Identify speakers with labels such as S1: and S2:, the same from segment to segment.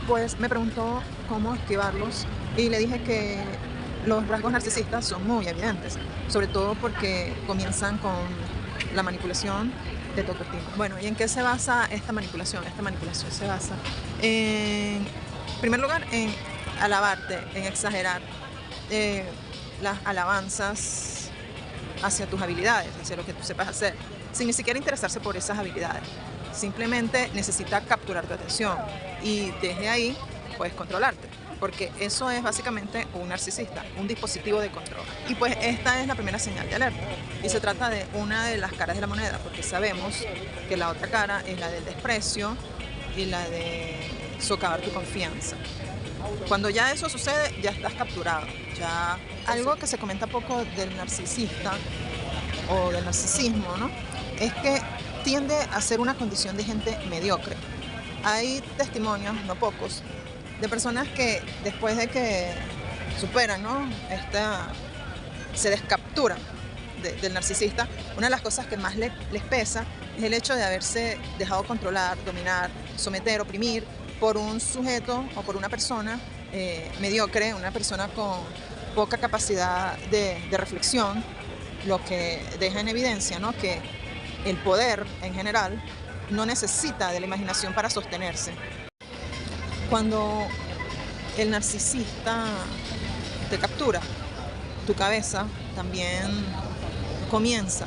S1: Pues me preguntó cómo esquivarlos y le dije que los rasgos narcisistas son muy evidentes, sobre todo porque comienzan con la manipulación de tu autoestima. Bueno, ¿y en qué se basa esta manipulación? Esta manipulación se basa en primer lugar, en alabarte, en exagerar eh, las alabanzas hacia tus habilidades, hacia lo que tú sepas hacer, sin ni siquiera interesarse por esas habilidades. Simplemente necesita capturar tu atención y desde ahí puedes controlarte, porque eso es básicamente un narcisista, un dispositivo de control. Y pues esta es la primera señal de alerta y se trata de una de las caras de la moneda, porque sabemos que la otra cara es la del desprecio y la de socavar tu confianza. Cuando ya eso sucede, ya estás capturado. Ya algo que se comenta poco del narcisista o del narcisismo, ¿no? Es que tiende a ser una condición de gente mediocre. Hay testimonios, no pocos, de personas que después de que superan, ¿no? Se descapturan del narcisista, una de las cosas que más les pesa es el hecho de haberse dejado controlar, dominar, someter, oprimir por un sujeto o por una persona mediocre, una persona con poca capacidad de reflexión, lo que deja en evidencia, ¿no? Que el poder en general no necesita de la imaginación para sostenerse. Cuando el narcisista te captura, tu cabeza también comienza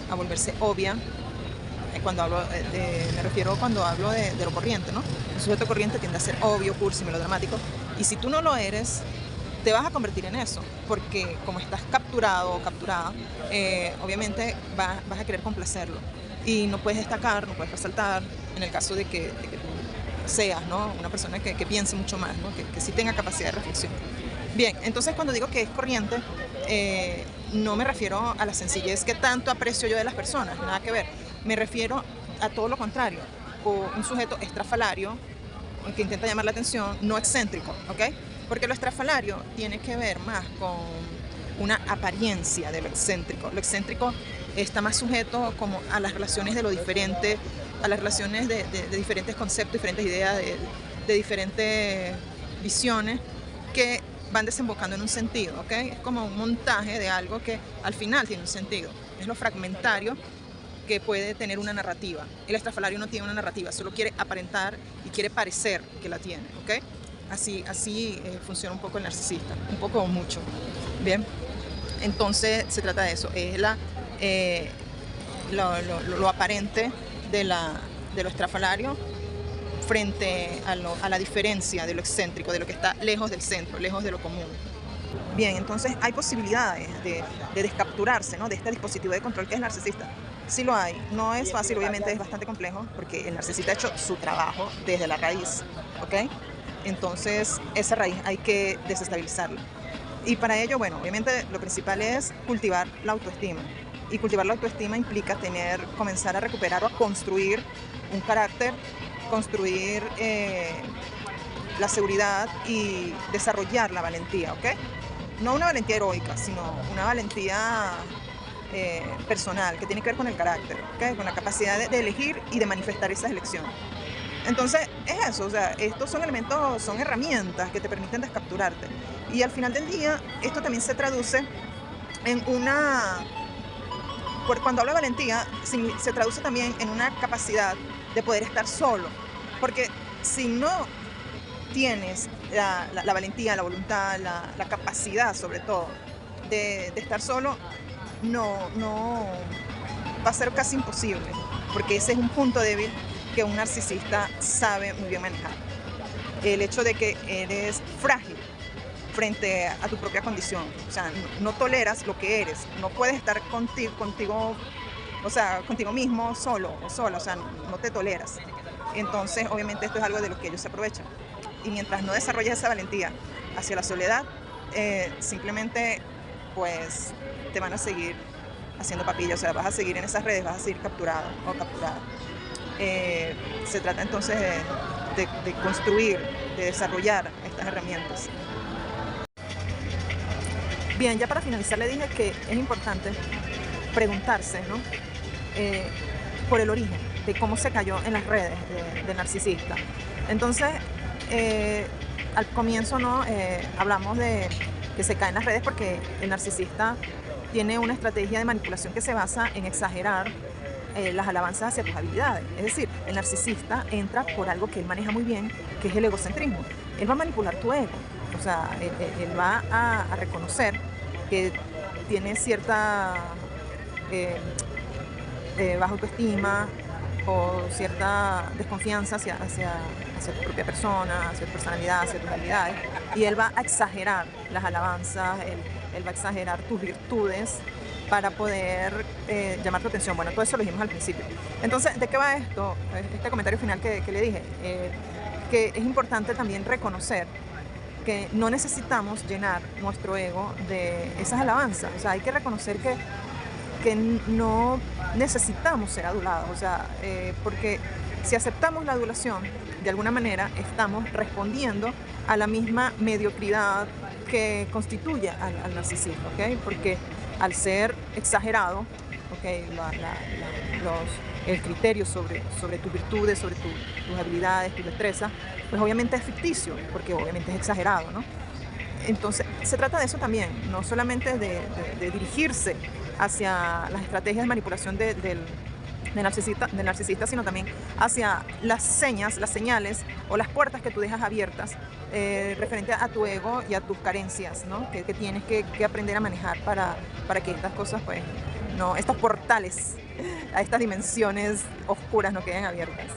S1: a volverse obvia. Cuando hablo me refiero cuando hablo de lo corriente, ¿no? El sujeto corriente tiende a ser obvio, cursi, melodramático. Y si tú no lo eres, te vas a convertir en eso, porque como estás capturado o capturada, obviamente vas a querer complacerlo. Y no puedes destacar, no puedes resaltar, en el caso de que tú seas, ¿no? Una persona que piense mucho más, ¿no? Que sí tenga capacidad de reflexión. Bien, entonces cuando digo que es corriente, no me refiero a la sencillez que tanto aprecio yo de las personas, nada que ver. Me refiero a todo lo contrario, o un sujeto estrafalario que intenta llamar la atención, no excéntrico, ¿ok? Porque lo estrafalario tiene que ver más con una apariencia de lo excéntrico. Lo excéntrico está más sujeto como a las relaciones de lo diferente, a las relaciones de diferentes conceptos, diferentes ideas, de diferentes visiones que van desembocando en un sentido, ¿ok? Es como un montaje de algo que al final tiene un sentido. Es lo fragmentario que puede tener una narrativa. El estrafalario no tiene una narrativa, solo quiere aparentar y quiere parecer que la tiene, ¿ok? Así funciona un poco el narcisista, un poco o mucho. Bien, entonces se trata de eso, es lo aparente de lo estrafalario frente a la diferencia de lo excéntrico, de lo que está lejos del centro, lejos de lo común. Bien, entonces hay posibilidades de descapturarse, ¿no? De este dispositivo de control que es el narcisista. Sí lo hay, no es fácil, obviamente es bastante complejo, porque el narcisista ha hecho su trabajo desde la raíz, ¿ok? Entonces esa raíz hay que desestabilizarla. Y para ello, bueno, obviamente lo principal es cultivar la autoestima. Y cultivar la autoestima implica comenzar a recuperar o a construir un carácter, construir la seguridad y desarrollar la valentía, ¿ok? No una valentía heroica, sino una valentía personal, que tiene que ver con el carácter, ¿okay? Con la capacidad de elegir y de manifestar esas elecciones. Entonces, es eso, o sea, estos son elementos, son herramientas que te permiten descapturarte. Y al final del día, esto también se traduce en cuando hablo de valentía, se traduce también en una capacidad de poder estar solo. Porque si no tienes la valentía, la voluntad, la capacidad sobre todo de estar solo, no va a ser casi imposible, porque ese es un punto débil que un narcisista sabe muy bien manejar. El hecho de que eres frágil frente a tu propia condición, o sea, no toleras lo que eres, no puedes estar contigo, o sea, contigo mismo solo o sola, o sea, no te toleras. Entonces, obviamente esto es algo de lo que ellos se aprovechan. Y mientras no desarrolles esa valentía hacia la soledad, simplemente pues te van a seguir haciendo papilla, o sea, vas a seguir en esas redes, vas a seguir capturado o capturada. Se trata entonces de construir, de desarrollar estas herramientas. Bien, ya para finalizar le dije que es importante preguntarse, ¿no? Por el origen de cómo se cayó en las redes del narcisista. Entonces, al comienzo, ¿no? Hablamos de que se cae en las redes porque el narcisista tiene una estrategia de manipulación que se basa en exagerar las alabanzas hacia tus habilidades. Es decir, el narcisista entra por algo que él maneja muy bien, que es el egocentrismo. Él va a manipular tu ego. O sea, él va a reconocer que tiene cierta eh, baja autoestima o cierta desconfianza hacia tu propia persona, hacia tu personalidad, hacia tus habilidades, y él va a exagerar las alabanzas, él va a exagerar tus virtudes para poder llamar tu atención. Bueno, todo eso lo dijimos al principio. Entonces, ¿de qué va esto? Este comentario final que le dije, que es importante también reconocer que no necesitamos llenar nuestro ego de esas alabanzas. O sea, hay que reconocer que no necesitamos ser adulados, o sea, porque si aceptamos la adulación, de alguna manera estamos respondiendo a la misma mediocridad que constituye al narcisismo, ¿ok? Porque al ser exagerado, ¿ok? El criterio sobre tus virtudes, sobre tus habilidades, tus destrezas, pues obviamente es ficticio, porque obviamente es exagerado, ¿no? Entonces, se trata de eso también, no solamente de dirigirse hacia las estrategias de manipulación del narcisista, sino también hacia las señales o las puertas que tú dejas abiertas referente a tu ego y a tus carencias, ¿no? que tienes que aprender a manejar para que estas cosas, pues, no, estos portales a estas dimensiones oscuras no queden abiertas.